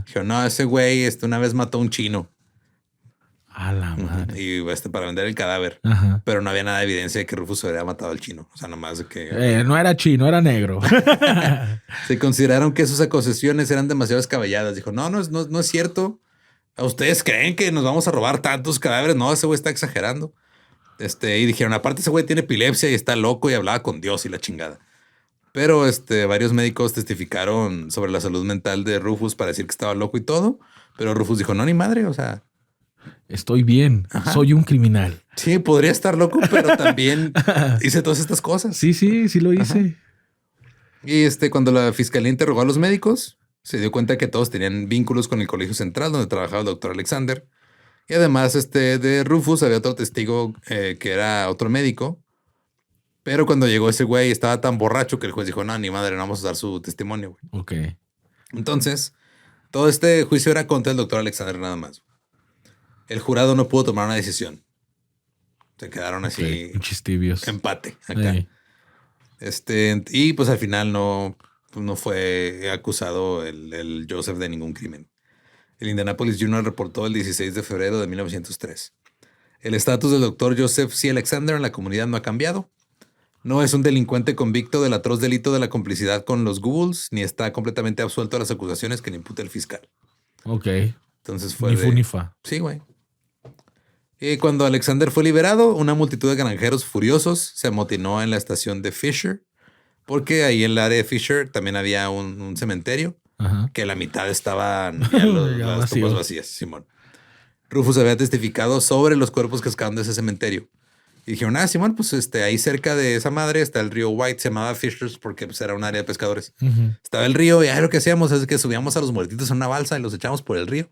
Dijo, no, ese güey una vez mató a un chino. A la madre. Y para vender el cadáver. Ajá. Pero no había nada de evidencia de que Rufus hubiera matado al chino. O sea, nomás de que... no era chino, era negro. Se consideraron que sus acusaciones eran demasiado descabelladas. Dijo, no es cierto. ¿Ustedes creen que nos vamos a robar tantos cadáveres? No, ese güey está exagerando. Y dijeron, aparte ese güey tiene epilepsia y está loco y hablaba con Dios y la chingada. Pero varios médicos testificaron sobre la salud mental de Rufus para decir que estaba loco y todo. Pero Rufus dijo, no, ni madre, o sea... Estoy bien, Ajá. Soy un criminal. Sí, podría estar loco, pero también hice todas estas cosas. Sí lo hice. Ajá. Y cuando la fiscalía interrogó a los médicos, se dio cuenta que todos tenían vínculos con el colegio central donde trabajaba el doctor Alexander. Y además, de Rufus había otro testigo que era otro médico. Pero cuando llegó ese güey estaba tan borracho que el juez dijo, no, ni madre, no vamos a dar su testimonio. Güey. Ok. Entonces, todo este juicio era contra el doctor Alexander nada más. El jurado no pudo tomar una decisión. Se quedaron así. Chistibios. Empate acá. Y pues al final no fue acusado el Joseph de ningún crimen. El Indianapolis Journal reportó el 16 de febrero de 1903. El estatus del doctor Joseph C. Alexander en la comunidad no ha cambiado. No es un delincuente convicto del atroz delito de la complicidad con los Googles, ni está completamente absuelto de las acusaciones que le imputa el fiscal. Ok. Entonces fue Ni fu ni fa. Sí, güey. Y cuando Alexander fue liberado, una multitud de granjeros furiosos se amotinó en la estación de Fisher, porque ahí en el área de Fisher también había un cementerio. Ajá. Que la mitad estaban las tumbas vacías, Simón. Rufus había testificado sobre los cuerpos que escaparon de ese cementerio. Y dijeron, Simón, pues ahí cerca de esa madre está el río White, se llamaba Fishers porque pues, era un área de pescadores. Estaba el río y ahí lo que hacíamos es que subíamos a los muertitos en una balsa y los echamos por el río.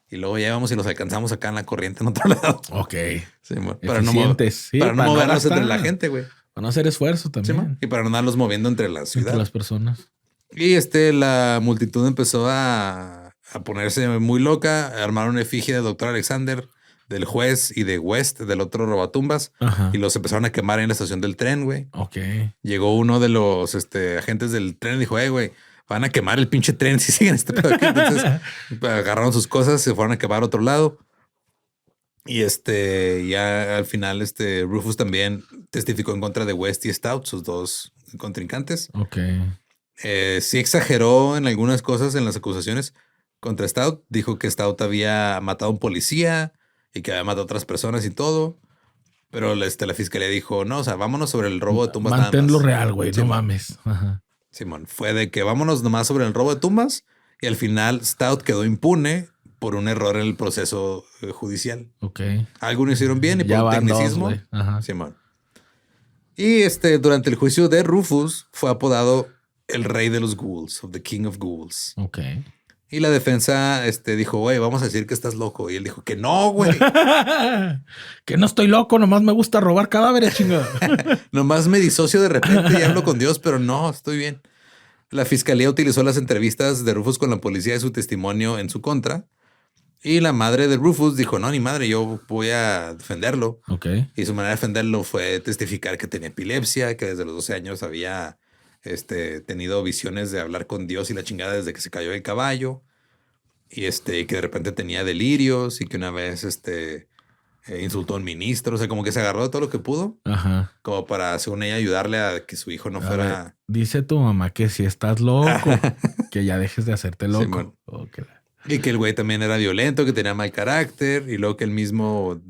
Y luego ya íbamos y los alcanzamos acá en la corriente en otro lado. Ok. Simón, para no movernos entre la gente, güey. Para no hacer esfuerzo también. Simón, y para no andarlos moviendo entre la ciudad. Entre las personas. Y la multitud empezó a ponerse muy loca. Armaron una efigie del doctor Alexander, del juez y de West, del otro robatumbas. Ajá. Y los empezaron a quemar en la estación del tren, güey. Ok. Llegó uno de los agentes del tren y dijo, güey, van a quemar el pinche tren si siguen este pedo aquí. Entonces agarraron sus cosas, se fueron a quemar a otro lado. Y ya al final, Rufus también testificó en contra de West y Stout, sus dos contrincantes. Ok. Sí exageró en algunas cosas en las acusaciones contra Stout. Dijo que Stout había matado a un policía y que había matado a otras personas y todo. Pero la fiscalía dijo, no, o sea, vámonos sobre el robo de tumbas. Manténlo real, güey, no mames. Ajá. Simón, fue de que vámonos nomás sobre el robo de tumbas y al final Stout quedó impune por un error en el proceso judicial. Ok. Algunos hicieron bien y por un tecnicismo. Simón. Y durante el juicio de Rufus fue apodado el rey de los ghouls, o the king of ghouls. Ok. Y la defensa dijo, güey, vamos a decir que estás loco. Y él dijo que no, güey. Que no estoy loco, nomás me gusta robar cadáveres, chingada. Nomás me disocio de repente y hablo con Dios, pero no, estoy bien. La fiscalía utilizó las entrevistas de Rufus con la policía y su testimonio en su contra. Y la madre de Rufus dijo, no, ni madre, yo voy a defenderlo. Ok. Y su manera de defenderlo fue testificar que tenía epilepsia, que desde los 12 años había tenido visiones de hablar con Dios y la chingada desde que se cayó del caballo. Y que de repente tenía delirios y que una vez insultó a un ministro. O sea, como que se agarró de todo lo que pudo. Ajá. Como para, según ella, ayudarle a que su hijo no fuera... Ver, dice tu mamá que si estás loco, que ya dejes de hacerte loco. Sí, bueno. Okay. Y que el güey también era violento, que tenía mal carácter. Y luego que él mismo,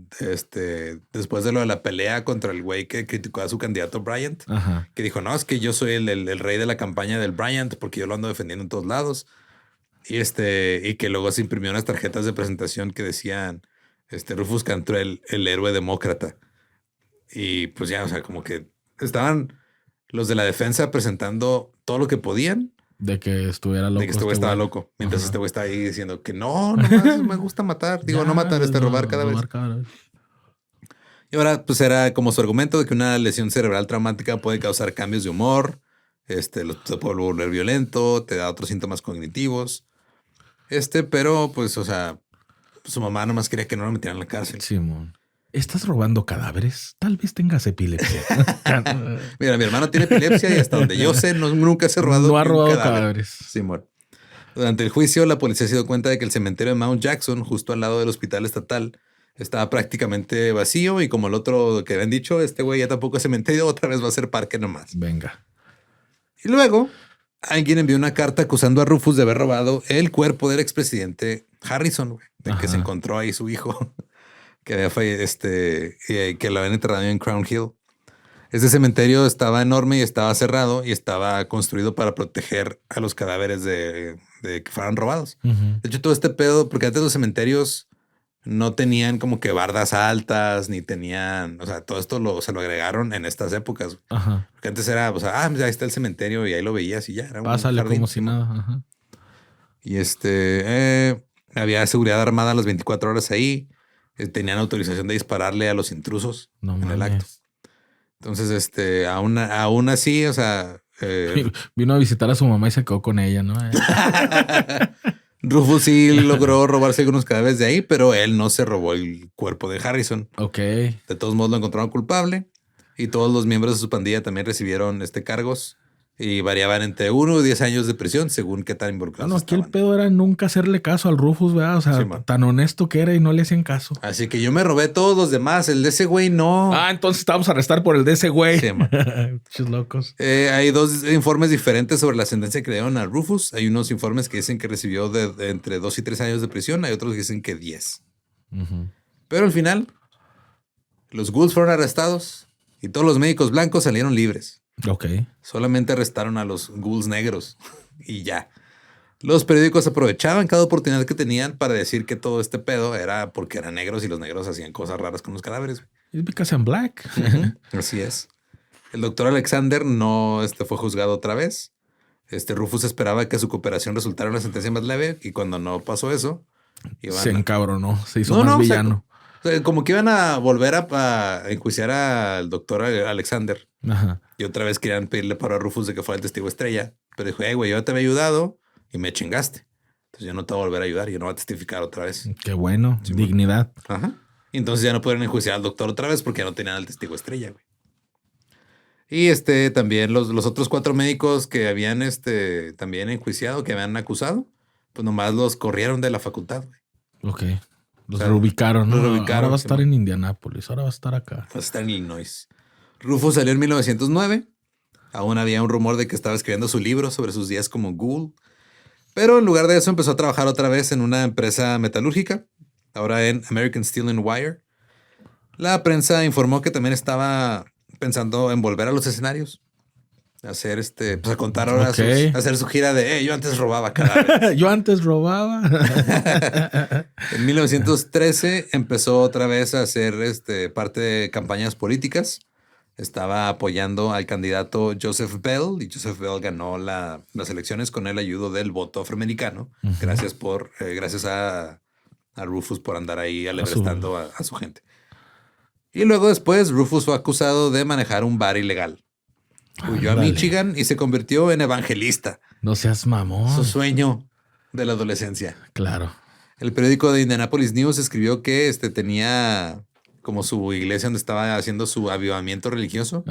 después de lo de la pelea contra el güey que criticó a su candidato Bryant, ajá, que dijo, no, es que yo soy el rey de la campaña del Bryant porque yo lo ando defendiendo en todos lados. Y que luego se imprimió unas tarjetas de presentación que decían, Rufus Cantrell, el héroe demócrata. Y pues ya, o sea, como que estaban los de la defensa presentando todo lo que podían. De que estuviera loco. De que este güey estaba loco. Mientras este güey está ahí diciendo que no, nomás me gusta matar. Digo, no matar, robar cada vez. Y ahora, pues era como su argumento de que una lesión cerebral traumática puede causar cambios de humor. Se puede volver violento, te da otros síntomas cognitivos. Pero pues, o sea, su mamá nomás quería que no lo metieran en la cárcel. Simón. ¿Estás robando cadáveres? Tal vez tengas epilepsia. Mira, mi hermano tiene epilepsia y hasta donde yo sé, nunca se ha robado. No ha robado cadáveres. Simón. Durante el juicio, la policía se dio cuenta de que el cementerio de Mount Jackson, justo al lado del hospital estatal, estaba prácticamente vacío y como el otro que habían dicho, este güey ya tampoco es cementerio, otra vez va a ser parque nomás. Venga. Y luego alguien envió una carta acusando a Rufus de haber robado el cuerpo del expresidente Harrison, güey, de que se encontró ahí su hijo, que había que lo habían enterrado en Crown Hill. Este cementerio estaba enorme y estaba cerrado y estaba construido para proteger a los cadáveres de que fueran robados. De hecho, todo este pedo, porque antes los cementerios no tenían como que bardas altas, ni tenían, o sea, todo esto se lo agregaron en estas épocas. Porque antes era, o sea, ahí está el cementerio y ahí lo veías y ya. Era pásale como si nada. Y había seguridad armada las 24 horas ahí. Tenían autorización de dispararle a los intrusos en el acto. Entonces, aún así, o sea... vino a visitar a su mamá y se quedó con ella, ¿no? Rufus sí logró robarse algunos cadáveres de ahí, pero él no se robó el cuerpo de Harrison. Ok. De todos modos lo encontraron culpable y todos los miembros de su pandilla también recibieron cargos y variaban entre 1 y 10 años de prisión según qué tan involucrados aquí el pedo era nunca hacerle caso al Rufus, ¿verdad? O sea, sí, tan honesto que era y no le hacían caso. Así que yo me robé todos los demás. El de ese güey no. Entonces te vamos a arrestar por el de ese güey. Sí, Chis locos. Hay 2 informes diferentes sobre la sentencia que le dieron a Rufus. Hay unos informes que dicen que recibió de entre 2 y 3 años de prisión. Hay otros que dicen que 10. Pero al final, los ghouls fueron arrestados y todos los médicos blancos salieron libres. Ok. Solamente arrestaron a los ghouls negros y ya. Los periódicos aprovechaban cada oportunidad que tenían para decir que todo este pedo era porque eran negros y los negros hacían cosas raras con los cadáveres. It's because I'm black. Así es. El doctor Alexander no fue juzgado otra vez. Rufus esperaba que su cooperación resultara en una sentencia más leve y cuando no pasó eso, se encabronó, se hizo más villano. O sea, como que iban a volver a enjuiciar al doctor Alexander. Y otra vez querían pedirle paro a Rufus de que fuera el testigo estrella. Pero dijo, güey, yo te había ayudado y me chingaste. Entonces yo no te voy a volver a ayudar. Yo no voy a testificar otra vez. Qué bueno. Sí, dignidad. Y entonces ya no pudieron enjuiciar al doctor otra vez porque ya no tenían al testigo estrella, güey. Y también los otros 4 médicos que habían también enjuiciado, que habían acusado, pues nomás los corrieron de la facultad, güey. Ok. Los reubicaron, ¿no? Los reubicaron. Ahora va a estar en Indianápolis, ahora va a estar acá. Va a estar en Illinois. Rufus salió en 1909. Aún había un rumor de que estaba escribiendo su libro sobre sus días como ghoul. Pero en lugar de eso empezó a trabajar otra vez en una empresa metalúrgica, ahora en American Steel and Wire. La prensa informó que también estaba pensando en volver a los escenarios. Hacer pues a contar ahora hacer su gira de yo antes robaba cadáveres. Yo antes robaba. En 1913 empezó otra vez a hacer parte de campañas políticas. Estaba apoyando al candidato Joseph Bell y Joseph Bell ganó las elecciones con el ayudo del voto afroamericano. Gracias a Rufus por andar ahí alebrestando a su gente. Y luego después Rufus fue acusado de manejar un bar ilegal. Huyó a Michigan y se convirtió en evangelista. No seas mamón. Su sueño de la adolescencia. Claro. El periódico de Indianapolis News escribió que tenía como su iglesia donde estaba haciendo su avivamiento religioso.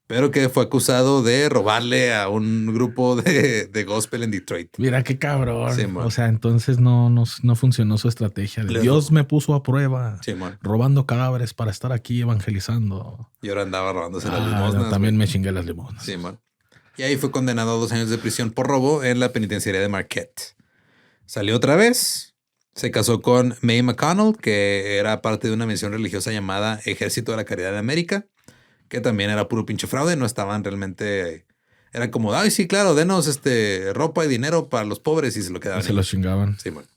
Pero que fue acusado de robarle a un grupo de gospel en Detroit. Mira qué cabrón. Sí, o sea, entonces no funcionó su estrategia. Dios me puso a prueba robando cadáveres para estar aquí evangelizando. Y ahora andaba robándose las limosnas. También me chingué las limosnas. Sí, man. Y ahí fue condenado a 2 años de prisión por robo en la penitenciaría de Marquette. Salió otra vez. Se casó con Mae McConnell, que era parte de una misión religiosa llamada Ejército de la Caridad de América, que también era puro pinche fraude, no estaban realmente... Eran como, ay, sí, claro, denos ropa y dinero para los pobres y se lo quedaban. Se los chingaban. Sí, bueno.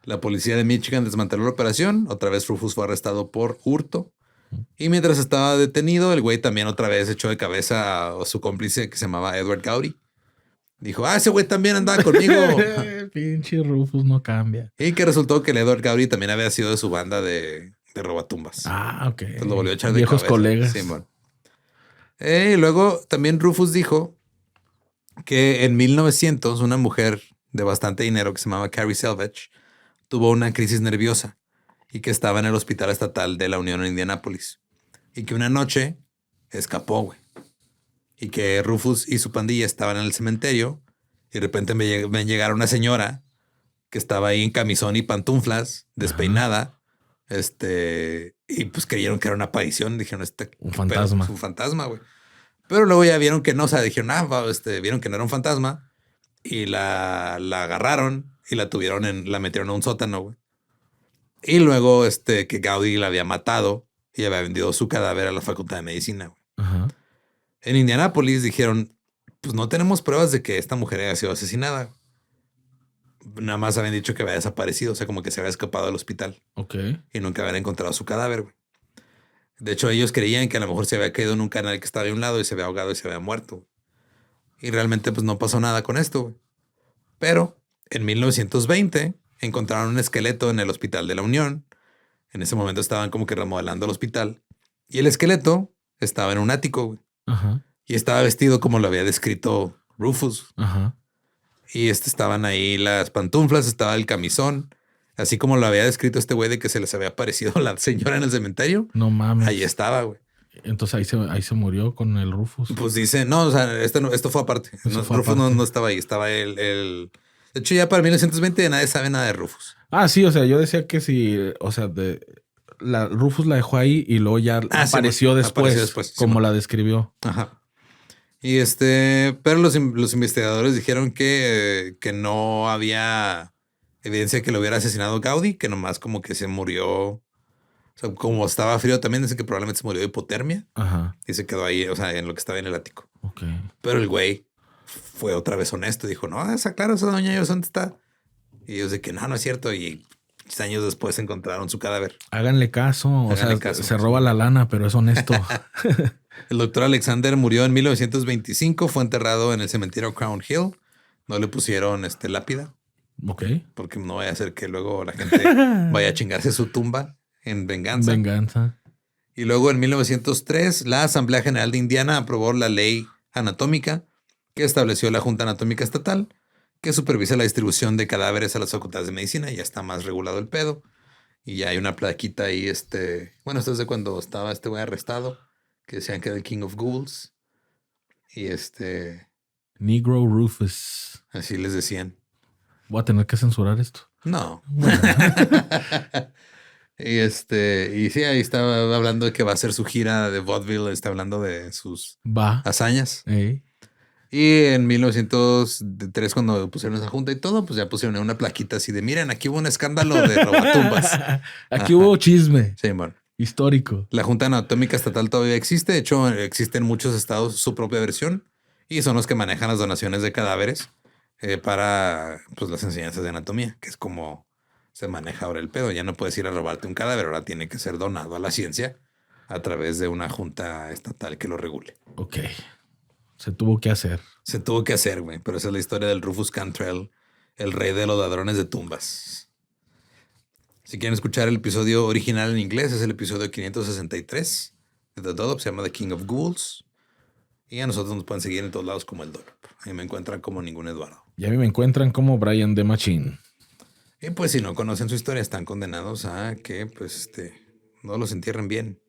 La policía de Michigan desmanteló la operación. Otra vez Rufus fue arrestado por hurto. Y mientras estaba detenido, el güey también otra vez echó de cabeza a su cómplice que se llamaba Edward Gowdy. Dijo, ese güey también andaba conmigo. Pinche Rufus no cambia. Y que resultó que el Edward Gowdy también había sido de su banda de robatumbas. Ok. Entonces lo volvió a echar de viejos cabeza. Colegas. Sí, bueno. Y luego también Rufus dijo que en 1900 una mujer de bastante dinero que se llamaba Carrie Selvage tuvo una crisis nerviosa y que estaba en el hospital estatal de la Unión en Indianápolis. Y que una noche escapó, güey. Y que Rufus y su pandilla estaban en el cementerio y de repente ven llegar una señora que estaba ahí en camisón y pantuflas, despeinada, Y pues creyeron que era una aparición. Dijeron, un fantasma. Es un fantasma, güey. Pero luego ya vieron que no, o sea, dijeron, vieron que no era un fantasma y la agarraron y la metieron a un sótano, güey. Y luego, que Gaudí la había matado y había vendido su cadáver a la Facultad de Medicina, güey. Ajá. En Indianápolis dijeron, pues no tenemos pruebas de que esta mujer haya sido asesinada. Nada más habían dicho que había desaparecido, o sea, como que se había escapado del hospital. Ok. Y nunca habían encontrado su cadáver, güey. De hecho, ellos creían que a lo mejor se había caído en un canal que estaba de un lado y se había ahogado y se había muerto. Y realmente, pues no pasó nada con esto, güey. Pero en 1920 encontraron un esqueleto en el Hospital de la Unión. En ese momento estaban como que remodelando el hospital. Y el esqueleto estaba en un ático, güey. Ajá. Y estaba vestido como lo había descrito Rufus. Ajá. Y estaban ahí las pantuflas, estaba el camisón. Así como lo había descrito este güey de que se les había aparecido la señora en el cementerio. No mames. Ahí estaba, güey. Entonces ahí se murió con el Rufus. Pues dice, no, o sea, esto fue aparte. Rufus no estaba ahí, estaba el... De hecho, ya para 1920 nadie sabe nada de Rufus. Ah, sí, o sea, yo decía que si, o sea, Rufus la dejó ahí y luego ya apareció después, como la describió. Ajá. Y pero los investigadores dijeron que no había evidencia que lo hubiera asesinado Gaudí, que nomás como que se murió. O sea, como estaba frío también, dice que probablemente se murió de hipotermia. Ajá. Y se quedó ahí, o sea, en lo que estaba en el ático. Ok. Pero el güey fue otra vez honesto. Dijo, no, claro, esa doña Ellos, ¿dónde está? Y ellos de que no es cierto. Y años después encontraron su cadáver. Háganle caso. Se roba la lana, pero es honesto. El doctor Alexander murió en 1925. Fue enterrado en el cementerio Crown Hill. No le pusieron lápida. Ok. Porque no vaya a ser que luego la gente vaya a chingarse su tumba en venganza. Y luego en 1903, la Asamblea General de Indiana aprobó la ley anatómica que estableció la Junta Anatómica Estatal, que supervisa la distribución de cadáveres a las facultades de medicina. Ya está más regulado el pedo. Y ya hay una plaquita ahí, bueno, esto es de cuando estaba este güey arrestado, que decían que era el King of Ghouls. Y Negro Rufus. Así les decían. Voy a tener que censurar esto. No. Y sí, ahí estaba hablando de que va a hacer su gira de vaudeville, está hablando de sus hazañas. Y en 1903, cuando pusieron esa junta y todo, pues ya pusieron una plaquita así de, miren, aquí hubo un escándalo de robatumbas. Aquí hubo chisme. Sí, bueno. Histórico. La Junta Anatómica Estatal todavía existe. De hecho, existe en muchos estados su propia versión y son los que manejan las donaciones de cadáveres para pues, las enseñanzas de anatomía, que es como se maneja ahora el pedo. Ya no puedes ir a robarte un cadáver, ahora tiene que ser donado a la ciencia a través de una junta estatal que lo regule. Ok. Se tuvo que hacer. Se tuvo que hacer, güey. Pero esa es la historia del Rufus Cantrell, el rey de los ladrones de tumbas. Si quieren escuchar el episodio original en inglés, es el episodio 563 de The Dollop. Se llama The King of Ghouls. Y a nosotros nos pueden seguir en todos lados como el Dollop. A mí me encuentran como Ningún Eduardo. Y a mí me encuentran como Brian the Machine. Y pues si no conocen su historia, están condenados a que pues no los entierren bien.